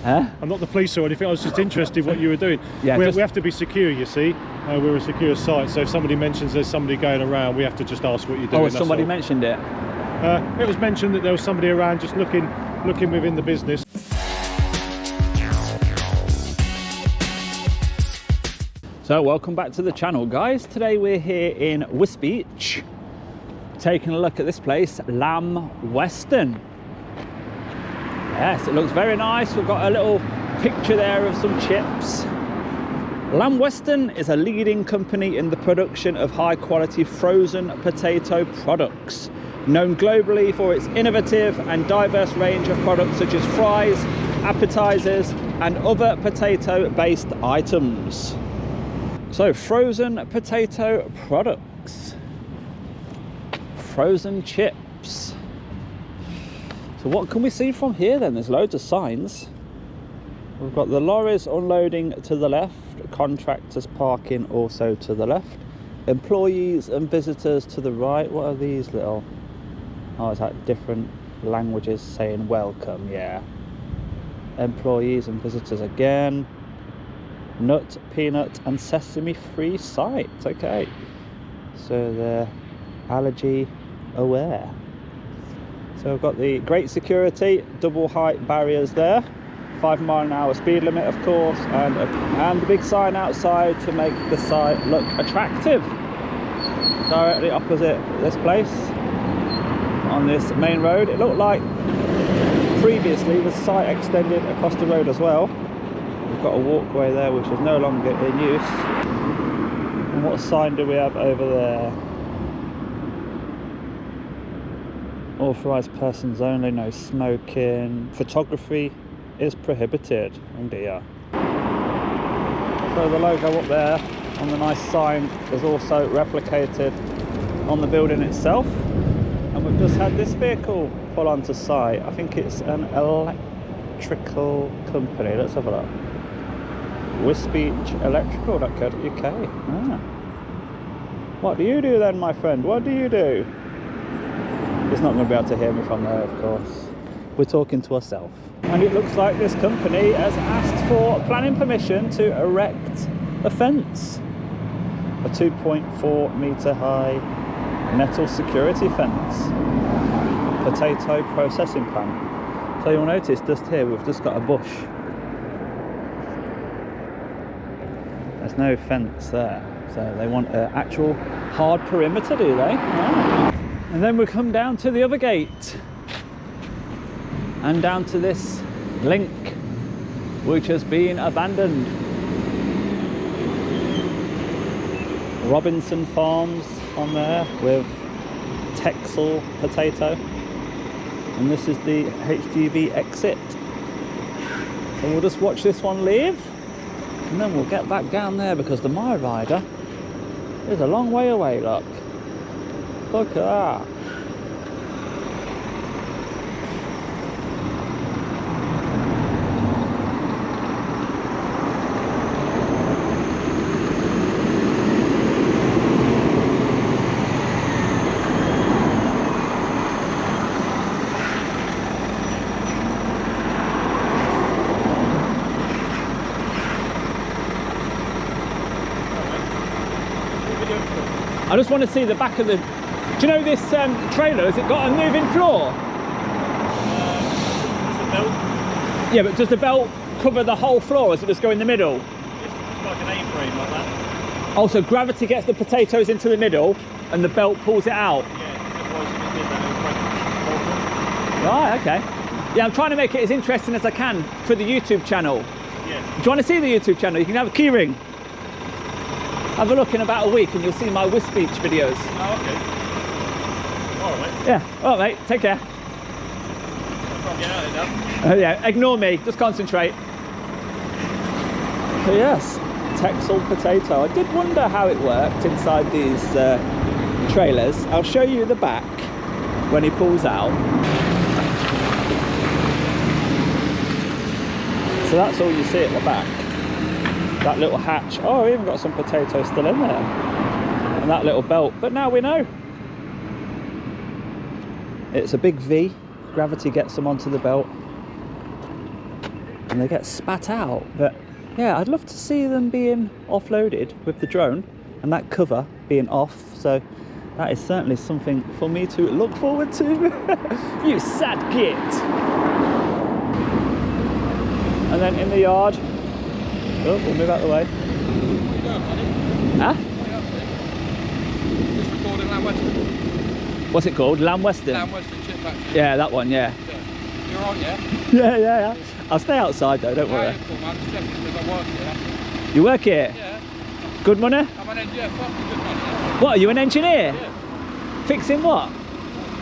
I'm not the police or anything. I was just interested what you were doing. Yeah, we have to be secure, you see. We're a secure site, so if somebody mentions there's somebody going around, we have to just ask what you're doing. Oh, somebody mentioned it? It was mentioned that there was somebody around just looking within the business. So welcome back to the channel, guys. Today we're here in Wisbech, taking a look at this place, Lamb Weston. Yes, it looks very nice. We've got a little picture there of some chips. Lamb Weston is a leading company in the production of high quality frozen potato products, known globally for its innovative and diverse range of products such as fries, appetizers and other potato based items. So frozen potato products, frozen chips. So what can we see from here then? There's loads of signs. We've got the lorries unloading to the left, contractors parking also to the left, employees and visitors to the right. What are these little, oh, is that different languages saying welcome? Yeah. Employees and visitors again. Nut, peanut and sesame free site. Okay, so they're allergy aware. So we've got the great security, double height barriers there, 5 mph speed limit of course, and the big sign outside to make the site look attractive. Directly opposite this place on this main road. It looked like previously the site extended across the road as well. We've got a walkway there which is no longer in use. And what sign do we have over there? Authorised persons only, no smoking. Photography is prohibited. Oh dear. So the logo up there on the nice sign is also replicated on the building itself. And we've just had this vehicle pull onto site. I think it's an electrical company. Let's have a look. Wisbech Electrical.co.uk. Ah. What do you do then, my friend? What do you do? He's not going to be able to hear me from there, of course. We're talking to ourselves. And it looks like this company has asked for planning permission to erect a fence. A 2.4 metre high metal security fence. Potato processing plant. So you'll notice just here we've just got a bush. There's no fence there, so they want an actual hard perimeter, do they? Oh. And then we come down to the other gate and down to this link which has been abandoned. Robinson Farms on there with Texel potato, and this is the HGV exit. So we'll just watch this one leave. And then we'll get back down there because the MiRiDER is a long way away, look. Look at that. I just want to see the back of the... Do you know this trailer, has it got a moving floor? Does the belt? Yeah, but does the belt cover the whole floor, or does it just go in the middle? It's like an A-frame like that. Oh, so gravity gets the potatoes into the middle and the belt pulls it out? Yeah, otherwise if it did that, it would Right, okay. Yeah, I'm trying to make it as interesting as I can for the YouTube channel. Yeah. Do you want to see the YouTube channel? You can have a key ring. Have a look in about a week and you'll see my Wisbech videos. Oh, okay. All right, mate. Yeah, all right, mate, take care. I'll probably get out of it now. Yeah, ignore me, just concentrate. So yes, Texel potato. I did wonder how it worked inside these trailers. I'll show you the back when he pulls out. So that's all you see at the back. That little hatch. Oh, we even got some potatoes still in there. And that little belt. But now we know. It's a big V. Gravity gets them onto the belt. and they get spat out. But yeah, I'd love to see them being offloaded with the drone and that cover being off. So that is certainly something for me to look forward to. You sad git. And then in the yard, oh, we'll move out of the way. What are you doing, buddy? Huh? What are you up to? Just recording Lamb Weston. What's it called? Lamb Weston? Lamb Weston chip factory. Yeah, that one, yeah. You're on, yeah? Yeah. I'll stay outside though, don't worry. Yeah, cool, man. Just checking because I work here, that's it. You work here? Yeah. Good money? I'm an engineer, fucking good money. Yeah. What, are you an engineer? Yeah. Fixing what?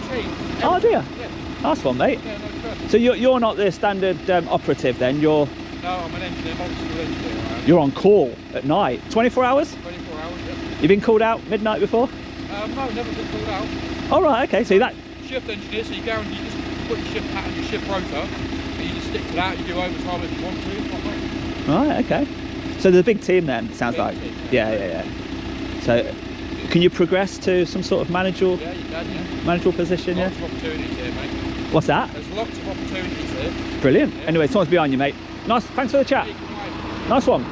Cheap. Oh, do you? Yeah. Nice one, mate. Yeah, no stress. So you're not the standard operative then? No, I'm an engineer, multi-skill engineer. Right? You're on call at night? 24 hours? 24 hours, yeah. You've been called out midnight before? No, never been called out. Oh, right, okay, so that... Shift engineer, so you guarantee you just put your shift pattern, your shift rotor, and you just stick to that, you do overtime if you want to. Right, okay. So there's a big team then, it sounds Big like. team, Yeah. So can you progress to some sort of managerial Yeah, you can, yeah. managerial position, Lots yeah? of opportunities here, mate. What's that? There's lots of opportunities here. Brilliant. Yeah. Anyway, someone's behind you, mate. Nice, thanks for the chat. Nice one.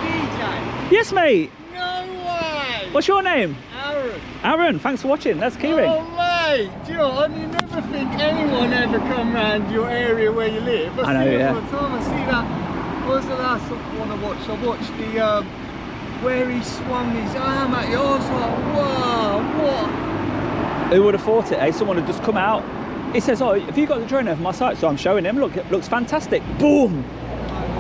DJ? Yes, mate. No way! What's your name? Aaron. Aaron, thanks for watching. That's Keyring. Oh mate, do you know, I never think anyone ever come round your area where you live. I know, see it yeah. all the time. I see that. What was the last one I watched? I watched the where he swung his arm at you. I was like, wow, what? Who would have thought it, eh? Someone had just come out. He says, oh, have you got the drone over my site? So I'm showing him. Look, it looks fantastic. Boom!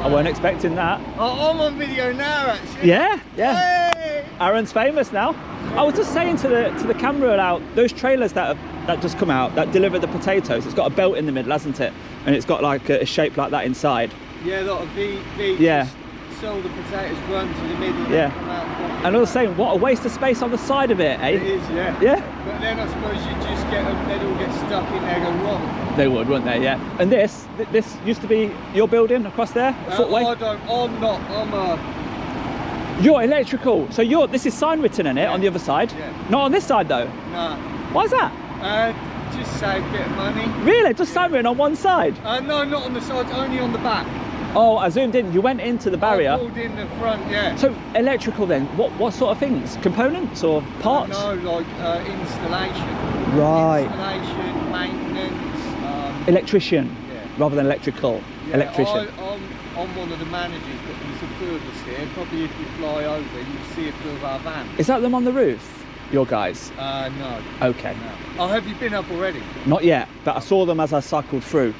I weren't expecting that. Oh, I'm on video now, actually. Yeah. Hey! Aaron's famous now. I was just saying to the camera out, those trailers that just come out that deliver the potatoes. It's got a belt in the middle, hasn't it? And it's got like a shape like that inside. Yeah, like a V. Yeah. Just sell the potatoes, run to the middle. And Yeah. come out. And I was saying, what a waste of space on the side of it, eh? It is, yeah. Yeah. But then I suppose you just get them, they'd all get stuck in there, go wrong. They would, wouldn't they? Yeah. And this used to be your building across there, footway. I'm a... You're electrical, so this is sign written in it on the other side. Yeah. Not on this side though. Nah. Why is that? Just save a bit of money. Really? Just sign written on one side? No, not on the sides, only on the back. Oh, I zoomed in. You went into the barrier. I pulled in the front, yeah. So electrical then? What sort of things? Components or parts? No, like installation. Right. Installation, maintenance. Electrician, Yeah. rather than electrical. Yeah, Electrician. I'm one of the managers, but there's a few of us here. Probably if you fly over, you'll see a few of our vans. Is that them on the roof? Your guys? No. Okay. No. Oh, have you been up already? Not yet, but I saw them as I cycled through.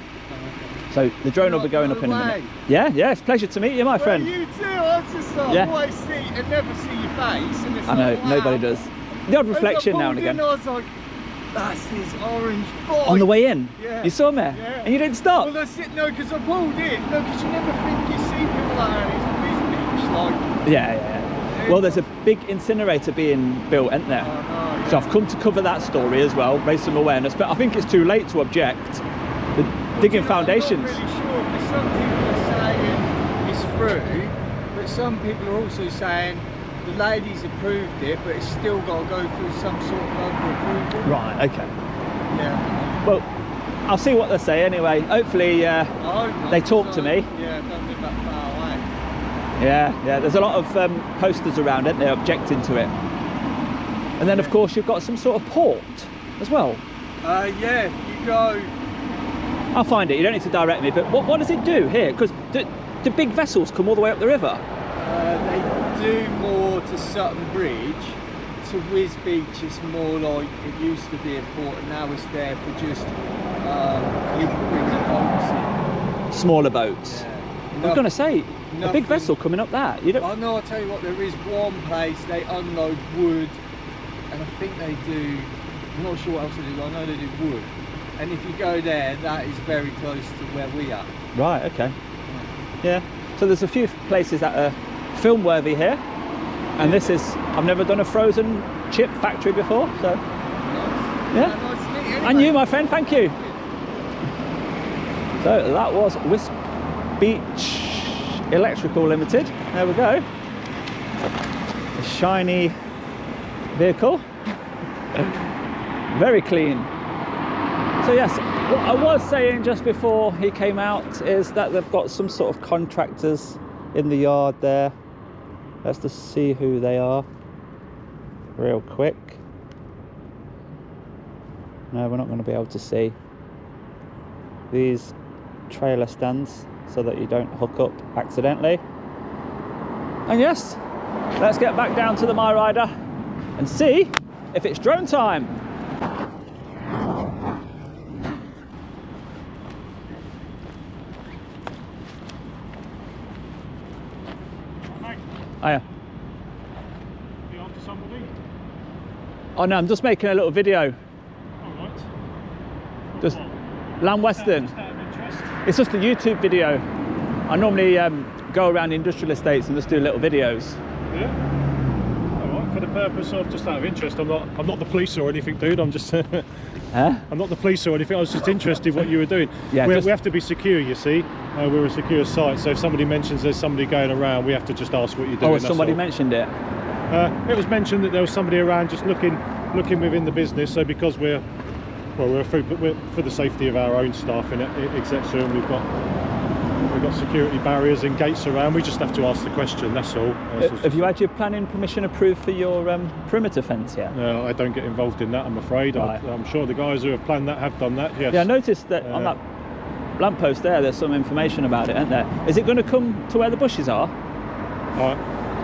So the drone will be going up in a minute. Yeah, it's a pleasure to meet you, my friend. Well, you too. I was just like, Yeah. always see and never see your face. And it's I know, like, wow. nobody does. The odd reflection now and again. I was like, that's his orange boy. On the way in? Yeah. You saw me? Yeah. And you didn't stop? Well, that's it. No, because I pulled in. No, because you never think you see people like that. It's beach, like. Yeah. Well, there's a big incinerator being built, isn't there? Oh, no, So I've come to cover that story as well, raise some awareness, but I think it's too late to object. The digging foundations. I'm not really sure, because some people are saying it's through, but some people are also saying the ladies approved it, but it's still got to go through some sort of other approval. Right, okay. Yeah. Well, I'll see what they say anyway. Hopefully I hope not, they talk to me. Yeah, don't live that far away. Yeah. There's a lot of posters around, aren't there, objecting to it. And then, of course, you've got some sort of port as well. Yeah, you go. I'll find it. You don't need to direct me. But what does it do here? Because do big vessels come all the way up the river? They do more to Sutton Bridge. To Wisbech, it's more like it used to be a port, and now it's there for just you bring the boats in. Smaller boats. Yeah. I was going to say, a nothing- big vessel coming up that. You don't. Oh no, I'll tell you what, there is one place they unload wood, and I think they do, I'm not sure what else they do, I know they do wood. And if you go there, that is very close to where we are. Right, okay. Yeah. So there's a few places that are film worthy here. And this is, I've never done a frozen chip factory before, so. Nice. Yeah. Nice to meet you And anyway. you, my friend, thank you. So that was Wisbech Electrical Limited. There we go. The shiny vehicle. Very clean. So yes, what I was saying just before he came out is that they've got some sort of contractors in the yard there. Let's just see who they are real quick. No, we're not going to be able to see these trailer stands so that you don't hook up accidentally. And yes, let's get back down to the MiRiDER and see if it's drone time. Hiya. You after somebody? Oh no, I'm just making a little video. Alright. Just Lamb Weston. Just out of interest. It's just a YouTube video. I normally go around industrial estates and just do little videos. Yeah. Alright, for the purpose of just out of interest, I'm not the police or anything, dude. I'm just I'm not the police or anything. I was just interested what you were doing. Yeah, we have to be secure, you see. We're a secure site, so if somebody mentions there's somebody going around, we have to just ask what you're doing. Oh, somebody mentioned it. It was mentioned that there was somebody around just looking within the business. So because we're for the safety of our own staff and etc. And we've got security barriers and gates around. We just have to ask the question. That's all. Have you had your planning permission approved for your perimeter fence yet? No, I don't get involved in that, I'm afraid. Right. I'm sure the guys who have planned that have done that. Yes. Yeah, I noticed that on that lamppost there's some information about it, isn't there? Is it going to come to where the bushes are?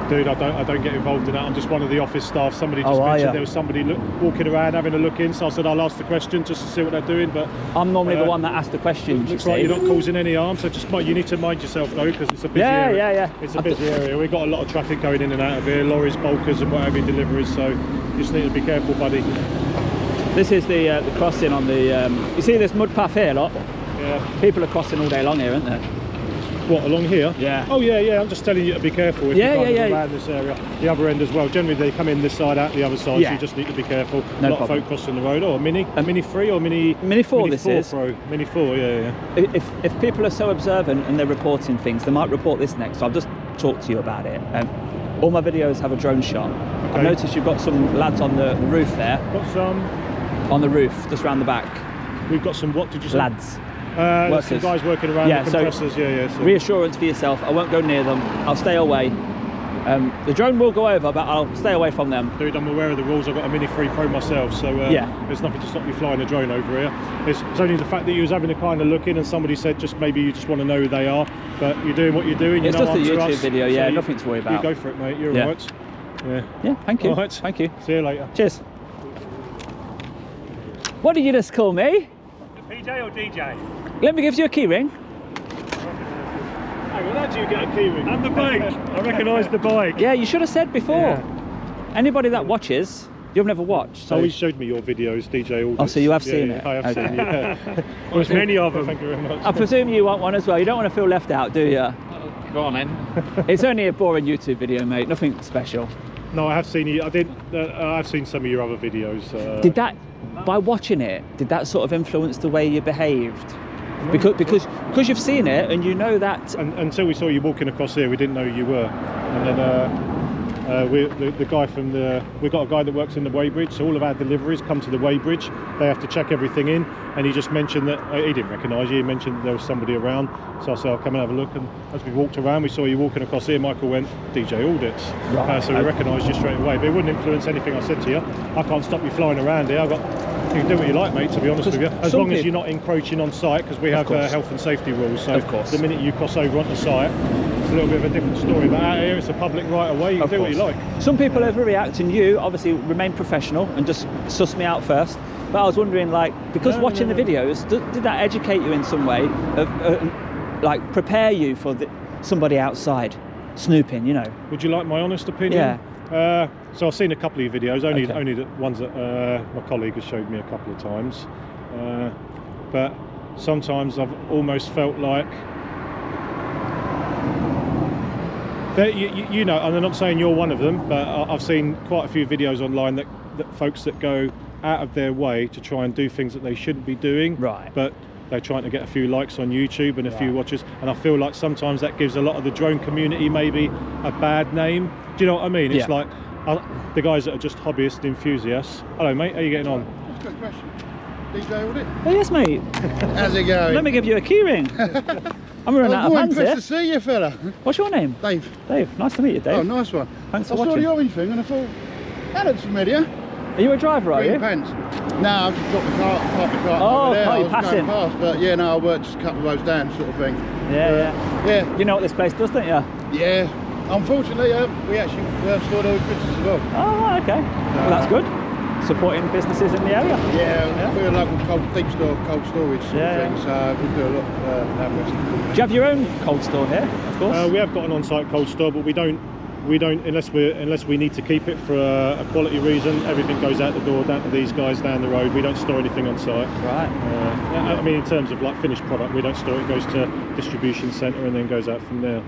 Dude, I don't get involved in that. I'm just one of the office staff. Somebody just mentioned there was somebody walking around having a look in, so I said I'll ask the question just to see what they're doing. But I'm normally the one that asks the questions. Looks like you're not causing any harm, so you need to mind yourself though, because it's a busy area. Yeah. It's a busy area. We've got a lot of traffic going in and out of here, lorries, bulkers, and whatever deliveries. So you just need to be careful, buddy. This is the crossing on the. You see this mud path here, lot? Yeah. People are crossing all day long here, aren't they? What, along here? Yeah. Oh yeah. I'm just telling you to be careful if you're around this area. The other end as well. Generally they come in this side, out the other side. So you just need to be careful. No a lot problem. of folk crossing the road. Oh, a Mini 3 or Mini 4. Mini This 4 is Pro. Mini 4. Yeah. If people are so observant and they're reporting things, they might report this next. So I'll just talk to you about it. All my videos have a drone shot. Okay. I've noticed you've got some lads on the roof there. Got some. On the roof, just round the back. We've got some. What did you say? Lads. There's some guys working around the compressors. So reassurance for yourself. I won't go near them. I'll stay away. The drone will go over, but I'll stay away from them. Dude, I'm aware of the rules. I've got a Mini 3 Pro myself, so there's nothing to stop you flying a drone over here. It's only the fact that you was having a kind of look in and somebody said just maybe you just want to know who they are, but you're doing what you're doing. It's just a YouTube video, so nothing to worry about. You go for it, mate. You're all right. Yeah, thank you. All right. Thank you. See you later. Cheers. What did you just call me? PJ or DJ? Let me give you a key ring. Hang on, how do you get a key ring? And the bike. I recognise the bike. Yeah, you should have said before. Yeah. Anybody that watches, you've never watched. So. Oh, he showed me your videos, DJ Audits. Oh, so you have seen it? I have seen it, yeah. There's many of them. Thank you very much. I presume you want one as well. You don't want to feel left out, do you? Go on then. It's only a boring YouTube video, mate. Nothing special. No, I have seen you. I've seen some of your other videos. Did that, by watching it, did that sort of influence the way you behaved? Because you've seen it and you know that. Until we saw you walking across here, we didn't know who you were. And then the guy from we've got a guy that works in the weighbridge, so all of our deliveries come to the weighbridge. They have to check everything in, and he just mentioned that he didn't recognise you. He mentioned that there was somebody around, so I said I'll come and have a look. And as we walked around, we saw you walking across here. Michael went, DJ Audits. Right. So we recognised you straight away. But it wouldn't influence anything I said to you. I can't stop you flying around here. You can do what you like, mate, to be honest with you, as long as you're not encroaching on site, because we have health and safety rules. So the minute you cross over onto site, it's a little bit of a different story. But out here, it's a public right of way. You can do what you like. Some people overreact, and you obviously remain professional and just suss me out first. But I was wondering, like, because watching the videos, did that educate you in some way, like prepare you for somebody outside snooping? You know. Would you like my honest opinion? Yeah. So I've seen a couple of your videos, only the ones that my colleague has showed me a couple of times. But sometimes I've almost felt like that you know, and I'm not saying you're one of them, but I've seen quite a few videos online that folks that go out of their way to try and do things that they shouldn't be doing. Right. But they're trying to get a few likes on YouTube and a few watches, and I feel like sometimes that gives a lot of the drone community maybe a bad name. Do you know what I mean? It's like the guys that are just hobbyist enthusiasts. Hello, mate. How are you getting on? That's a good question. DJ Audit. Oh yes, mate. How's it going? Let me give you a key ring. I'm running out of hands impressed here. to see you, fella. What's your name? Dave. Dave. Nice to meet you, Dave. Oh, nice one. Thanks for I saw watching. the orange thing and I thought, that looks familiar. Are you a driver, are Green you? pants. No, I've just got the car, parked the car Oh, over there. car, I you was passing. going past, but yeah, no, I worked just a couple of rows down, sort of thing. Yeah. Yeah. You know what this place does, don't you? Yeah. Unfortunately, we actually stored all the Christmas as well. Oh, okay. Well, that's good. Supporting businesses in the area. Yeah, we're a local deep store, cold storage sort Yeah. of thing, so we do a lot of Lamb Weston. Do you have your own cold store here, of course? We have got an on-site cold store, but we don't unless we need to keep it for a quality reason. Everything goes out the door down to these guys down the road. We don't store anything on site. Right. I mean, in terms of like finished product, we don't store it. It goes to distribution centre and then goes out from there.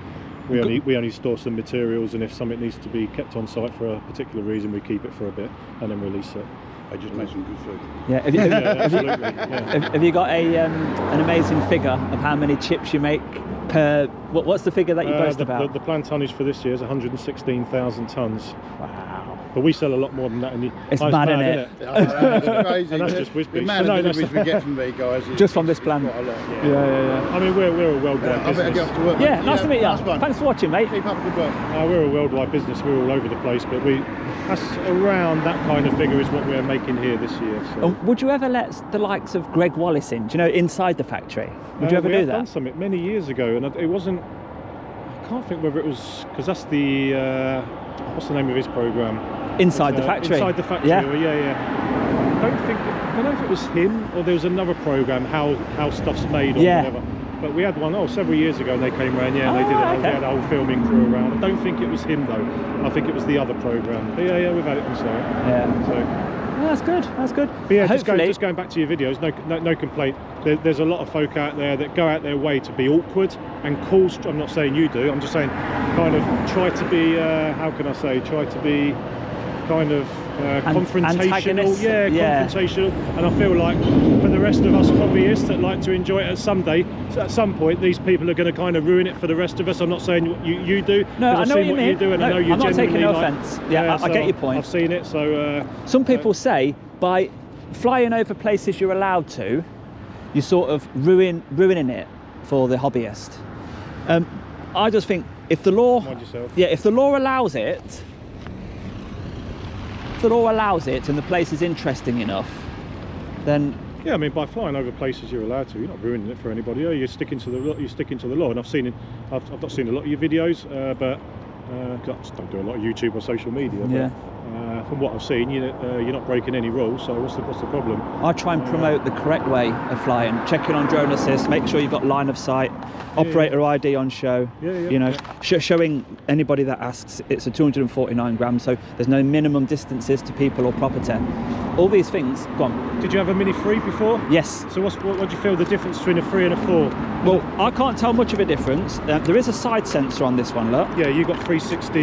We only store some materials, and if something needs to be kept on site for a particular reason, we keep it for a bit and then release it. I just made some good food. Yeah. Absolutely. Yeah. Have you got an amazing figure of how many chips you make per? What's the figure that you boast about? The planned tonnage for this year is 116,000 tonnes. Wow. But we sell a lot more than that. It's mad, isn't it? That's crazy. And that's just Wisbech. The amount of deliveries we get from these guys is Just from this plan. quite a lot. Yeah. I mean, we're a worldwide I better business. get off to work. Yeah, mate. nice to meet you. Nice one. Thanks for watching, mate. Keep up the good work. We're a worldwide business. We're all over the place, but that's around that kind of figure is what we're making here this year. So. Would you ever let the likes of Greg Wallace in? Do you know, inside the factory? Would you ever we do have that? done something many years ago, and it wasn't. I can't think whether it was because that's the what's the name of his program? Inside the factory. Inside the factory. Yeah. I don't know if it was him or there was another program how stuff's made or whatever. But we had one several years ago, and they came around. Yeah, and they did they had a whole filming crew around. I don't think it was him though. I think it was the other program. But yeah, we've had it on site. Yeah. So. Well, that's good. That's good. But yeah, Hopefully, just going back to your videos, no complaint. There's a lot of folk out there that go out their way to be awkward and cool. I'm not saying you do. I'm just saying, kind of try to be. How can I say? Try to be kind of confrontational. Confrontational. And I feel like for the rest of us hobbyists that like to enjoy it at some point, these people are going to kind of ruin it for the rest of us. I'm not saying you do. No, I know what you mean. You do, and I know you I'm not taking no like, offence. Yeah, I get your point. I've seen it. So some people say by flying over places you're allowed to, you're sort of ruining it for the hobbyist. I just think if the law, if the law allows it. If the law allows it and the place is interesting enough, then yeah, I mean, by flying over places you're allowed to, you're not ruining it for anybody. You're sticking to the law. And I've not seen a lot of your videos, but I just don't do a lot of YouTube or social media. Yeah. But, from what I've seen, you're not breaking any rules. So what's the problem? I try and promote the correct way of flying. Checking on drone assist, make sure you've got line of sight, operator ID on show. Showing anybody that asks, it's a 249 grams, so there's no minimum distances to people or property. All these things. Go on. Did you have a Mini 3 before? Yes. So what do you feel the difference between a 3 and a 4? Well, I can't tell much of a difference. There is a side sensor on this one, look. Yeah, you got 360.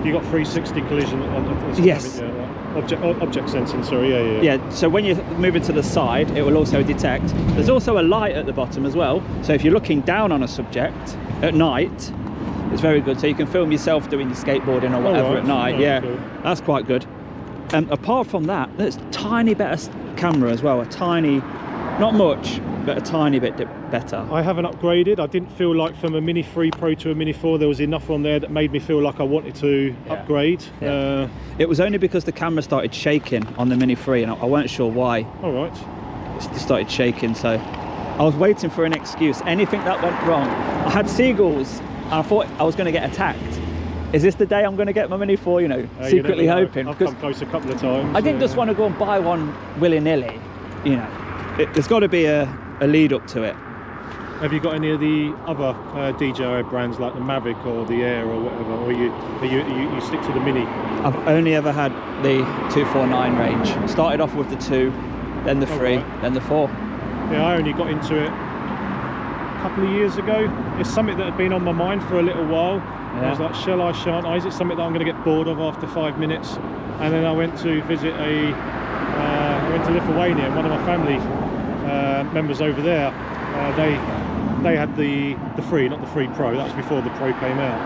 You got 360 collision on. Yes. Object sensing. Sorry. Yeah. So when you're moving to the side, it will also detect. There's also a light at the bottom as well. So if you're looking down on a subject at night, it's very good. So you can film yourself doing your skateboarding or whatever at night. Cool. That's quite good. Apart from that, there's a tiny bit of camera as well. A tiny, not much, but a tiny bit better. I haven't upgraded. I didn't feel like from a Mini 3 Pro to a Mini 4 there was enough on there that made me feel like I wanted to upgrade. Yeah. It was only because the camera started shaking on the Mini 3 and I weren't sure why. All right. It started shaking, so I was waiting for an excuse. Anything that went wrong. I had seagulls and I thought I was going to get attacked. Is this the day I'm going to get my Mini 4, secretly hoping? I've come close a couple of times. I didn't just want to go and buy one willy-nilly, There's got to be a lead up to it. Have you got any of the other DJI brands like the Mavic or the Air or whatever, or you stick to the Mini? I've only ever had the 249 range. Started off with the 2, then the 3, then the 4. Yeah, I only got into it a couple of years ago. It's something that had been on my mind for a little while. I was like, shall I, shan't I? Is it something that I'm going to get bored of after 5 minutes? And then I went to visit I went to Lithuania, and one of my family members over there, they had the 3, not the 3 Pro. That was before the Pro came out.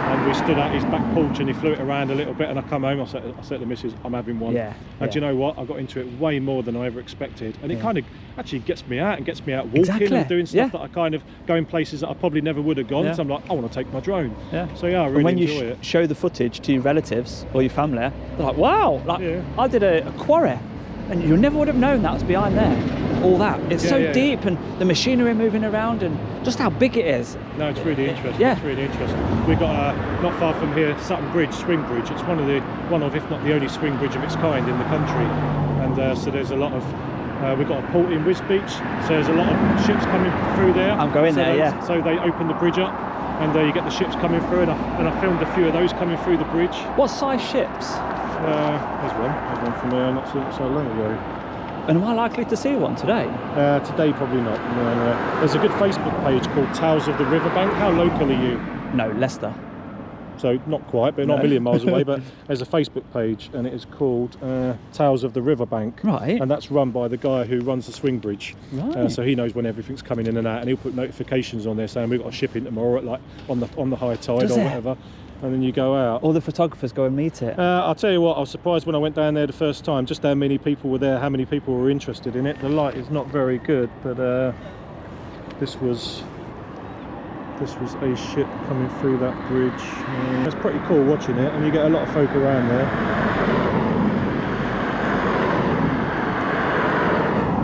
and we stood at his back porch and he flew it around a little bit, and I come home, I said to the missus, I'm having one. Yeah. And do you know what? I got into it way more than I ever expected, and it kind of actually gets me out walking and doing stuff that I kind of going places that I probably never would have gone. So I'm like, I want to take my drone. So yeah, I really enjoy it. When you show the footage to your relatives or your family, they're like, wow, like I did a quarry, and you never would have known that was behind there. All that, it's so deep, and the machinery moving around, and just how big it is. No, it's really interesting. It's really interesting. We've got not far from here, Sutton Bridge, swing bridge. It's one of, if not the only swing bridge of its kind in the country. And so there's a lot of. We've got a port in Wisbech, so there's a lot of ships coming through there. I'm going there, So they open the bridge up, and you get the ships coming through, and I filmed a few of those coming through the bridge. What size ships? There's one from there not so long ago. And am I likely to see one today? Today, probably not. No. There's a good Facebook page called Tales of the Riverbank. How local are you? No, Leicester. So not quite, but not a million miles away. But there's a Facebook page, and it is called Tales of the Riverbank. Right. And that's run by the guy who runs the swing bridge. Right. So he knows when everything's coming in and out, and he'll put notifications on there saying we've got a ship in tomorrow at like on the high tide or whatever. And then you go out. All the photographers go and meet it. I'll tell you what, I was surprised when I went down there the first time, just how many people were there, how many people were interested in it. The light is not very good, but this was a ship coming through that bridge. It's pretty cool watching it, and you get a lot of folk around there.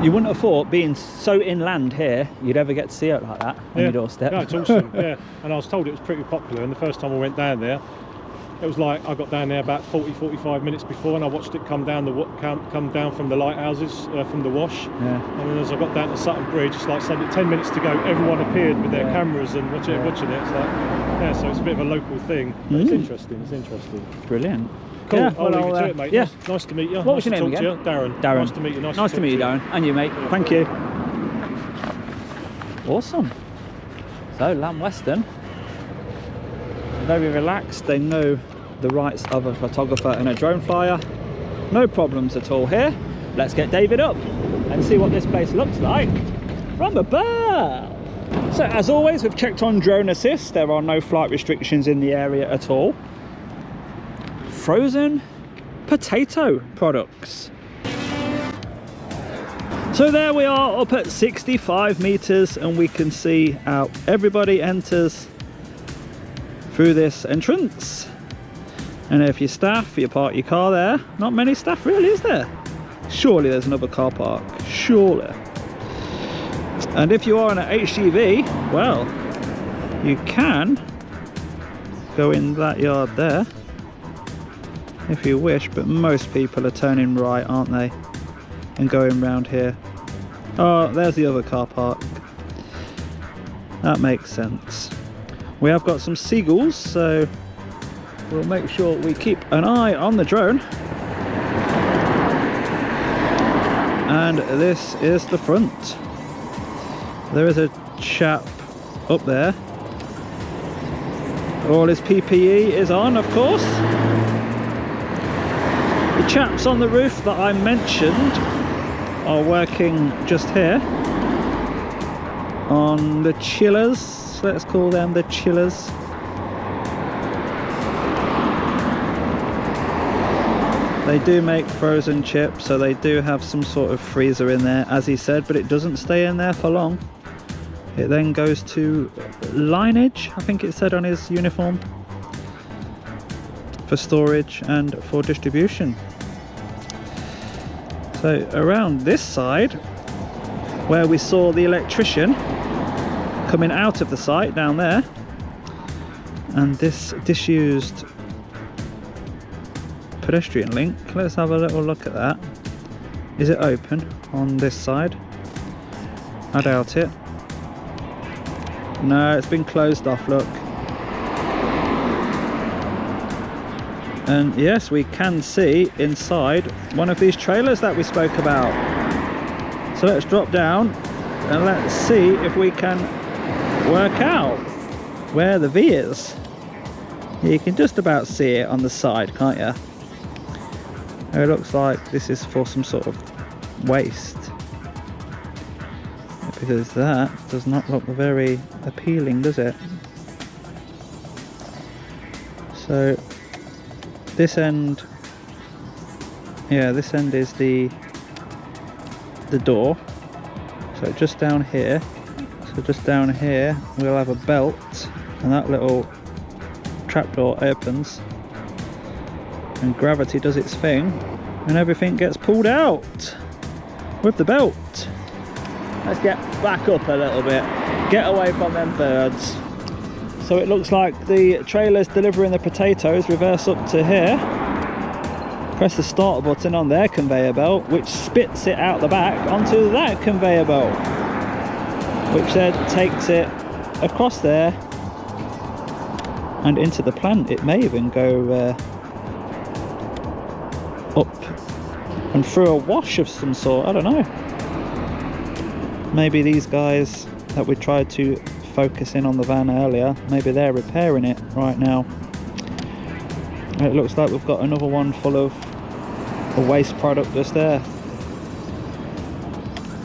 You wouldn't have thought, being so inland here, you'd ever get to see it like that on your doorstep. Yeah, it's awesome. And I was told it was pretty popular, and the first time I went down there, it was like I got down there about 40-45 minutes before, and I watched it come down from the lighthouses from the wash. And then as I got down to Sutton Bridge, it's like 10 minutes to go, everyone appeared with their cameras and watching it. It's like, so it's a bit of a local thing. But it's interesting. Brilliant. Cool. Yeah, I'll leave you to it, mate. Yeah. Nice to meet you. What was your name again? Darren. Darren. Nice to meet you. Nice to meet you, Darren. And you, mate. Thank you. Awesome. So, Lamb Weston, very relaxed. They know the rights of a photographer and a drone flyer. No problems at all here. Let's get David up and see what this place looks like from above. So, as always, we've checked on drone assist. There are no flight restrictions in the area at all. Frozen potato products. So there we are up at 65 meters, and we can see how everybody enters through this entrance. And if you're staff, you park your car there. Not many staff really, is there? Surely there's another car park, surely. And if you are in an HGV, well, you can go in that yard there if you wish, but most people are turning right, aren't they, and going round here. Oh, there's the other car park. That makes sense. We have got some seagulls, so we'll make sure we keep an eye on the drone. And this is the front. There is a chap up there. All his PPE is on, of course. The chaps on the roof that I mentioned are working just here on the chillers. Let's call them the chillers. They do make frozen chips, so they do have some sort of freezer in there, as he said, but it doesn't stay in there for long. It then goes to lineage, I think it said on his uniform, for storage and for distribution. So around this side, where we saw the electrician coming out of the site down there, and this disused pedestrian link, let's have a little look at that. Is it open on this side? I doubt it. No, it's been closed off, look. And yes, we can see inside one of these trailers that we spoke about. So let's drop down and let's see if we can work out where the V is. You can just about see it on the side, can't you? It looks like this is for some sort of waste, because that does not look very appealing, does it? So this end, yeah, this end is the door. So just down here, so just down here we'll have a belt, and that little trapdoor opens and gravity does its thing and everything gets pulled out with the belt. Let's get back up a little bit, get away from them birds. So it looks like the trailer's delivering the potatoes. Reverse up to here, press the start button on their conveyor belt, which spits it out the back onto that conveyor belt, which then takes it across there and into the plant. It may even go up and through a wash of some sort, I don't know. Maybe these guys that we tried to focus in on the van earlier, maybe they're repairing it right now. It looks like we've got another one full of a waste product just there.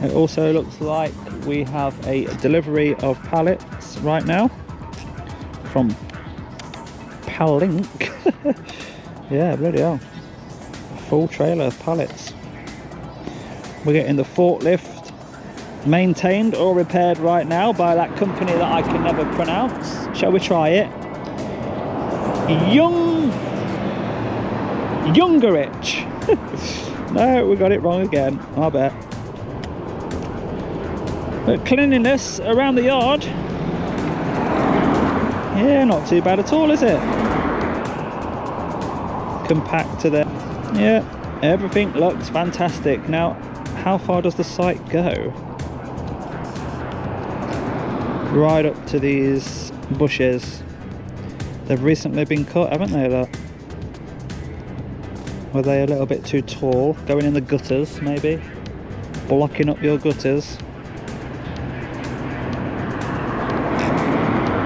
It also looks like we have a delivery of pallets right now from Link. Yeah, bloody hell. Full trailer of pallets. We're getting the forklift maintained or repaired right now by that company that I can never pronounce. Shall we try it? Youngerich. No, we got it wrong again, I bet. But cleanliness around the yard, yeah, not too bad at all, is it? Compact to there. Yeah, everything looks fantastic. Now, how far does the site go? Right up to these bushes. They've recently been cut, haven't they? Look. Were they a little bit too tall? Going in the gutters, maybe? Blocking up your gutters.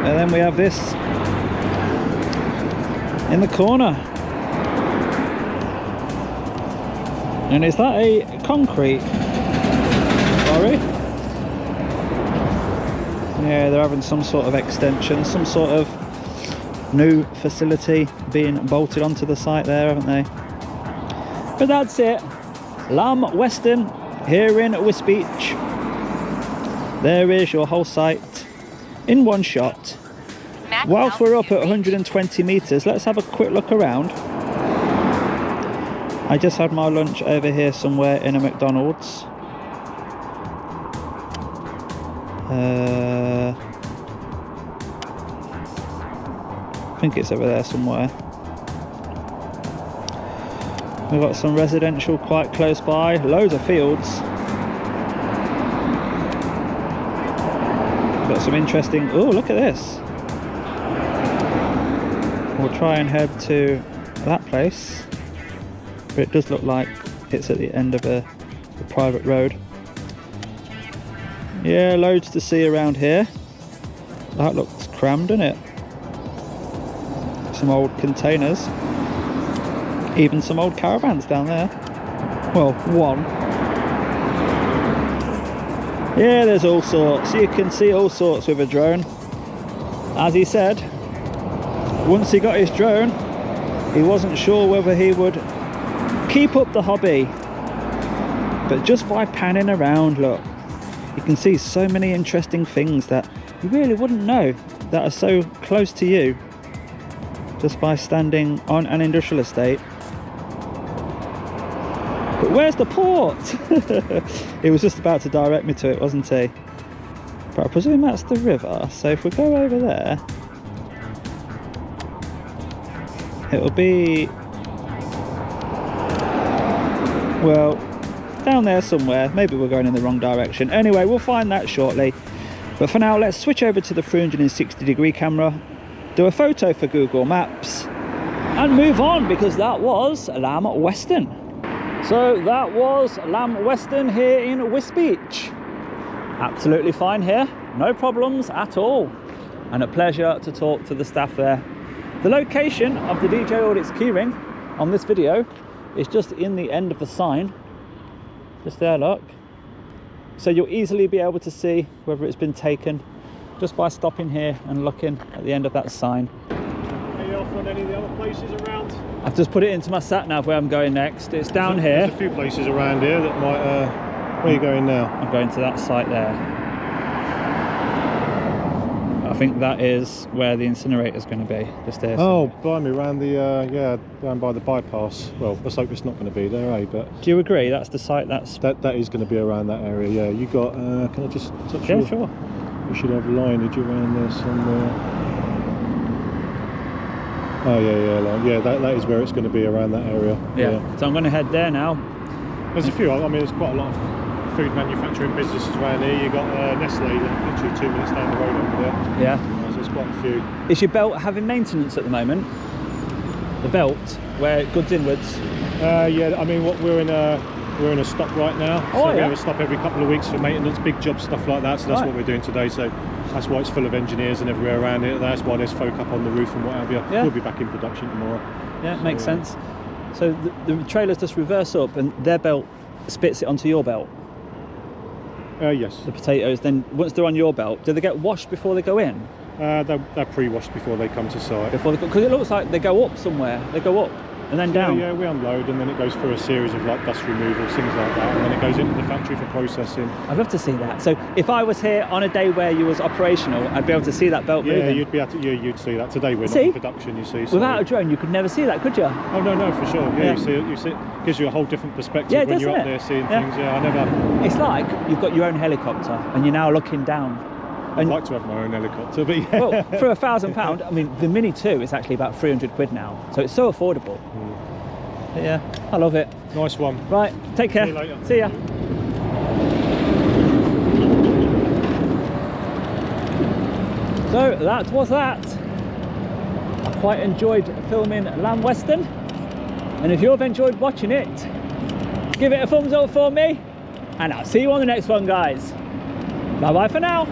And then we have this in the corner. And is that a concrete quarry? Yeah, they're having some sort of extension, some sort of new facility being bolted onto the site there, haven't they? But that's it. Lamb Weston here in Wisbech. There is your whole site in one shot. Whilst we're up at 120 meters, let's have a quick look around. I just had my lunch over here somewhere in a McDonald's. I think it's over there somewhere. We've got some residential quite close by, loads of fields. Got some interesting, oh look at this. We'll try and head to that place. But it does look like it's at the end of a private road. Yeah, loads to see around here. That looks crammed, doesn't it? Some old containers. Even some old caravans down there. Well, one. Yeah, there's all sorts. You can see all sorts with a drone. As he said, once he got his drone, he wasn't sure whether he would keep up the hobby. But just by panning around, look, you can see so many interesting things that you really wouldn't know that are so close to you just by standing on an industrial estate. But where's the port? He was just about to direct me to it, wasn't he? But I presume that's the river. So if we go over there, it'll be, well, down there somewhere. Maybe we're going in the wrong direction. Anyway, we'll find that shortly. But for now, let's switch over to the 360-degree camera, do a photo for Google Maps, and move on, because that was Lamb Weston. So that was Lamb Weston here in Wisbech. Absolutely fine here, no problems at all. And a pleasure to talk to the staff there. The location of the djaudits keyring on this video is just in the end of the sign. Just there, look. So you'll easily be able to see whether it's been taken just by stopping here and looking at the end of that sign. Hey, off. on any of the other places around? I've just put it into my sat nav where I'm going next. It's down here. There's a few places around here that might. Where are you going now? I'm going to that site there. I think that is where the incinerator's going to be. Just there. Oh, blimey, around the down by the bypass. Well, let's hope it's not going to be there, eh? But do you agree? That's the site. That is going to be around that area. Yeah, you got. Can I just touch? Yeah, sure. You should have lineage around there somewhere. Oh yeah, that is where it's going to be, around that area. Yeah. So I'm going to head there now. There's a few. I mean, there's quite a lot of food manufacturing businesses around here. You got Nestle, literally 2 minutes down the road over there. Yeah. So there's quite a few. Is your belt having maintenance at the moment? The belt where it goods inwards. Yeah. I mean, we're in a stop right now. Oh, So yeah. we have a stop every couple of weeks for maintenance, big job stuff like that. So that's Right. what we're doing today. So that's why it's full of engineers and everywhere around it. That's why there's folk up on the roof and what have you. Yeah. We'll be back in production tomorrow. Yeah, So, makes sense. So the trailers just reverse up and their belt spits it onto your belt. Yes. The potatoes, then once they're on your belt, do they get washed before they go in? They're pre-washed before they come to site. Because it looks like they go up somewhere. They go up and then down. Yeah, we unload and then it goes through a series of like dust removals, things like that, and then it goes into the factory for processing. I'd love to see that. So if I was here on a day where you was operational, I'd be able to see that belt Yeah, moving. you'd be able to, you'd see that. Today we're not See? in production, you see. So Without a drone, you could never see that, could you? Oh no, for sure. Yeah, Yeah. you see, it gives you a whole different perspective Yeah, it when does, you're up doesn't there it? seeing Yeah. things. Yeah, I never. It's like you've got your own helicopter and you're now looking down. I'd And like to have my own helicopter, but yeah. well, for £1,000, I mean, the Mini 2 is actually about 300 quid now, so it's so affordable. But yeah, I love it. Nice one. Right, take care. See you later. See ya. So that was that. I quite enjoyed filming Lamb Weston, and if you've enjoyed watching it, give it a thumbs up for me, and I'll see you on the next one, guys. Bye bye for now.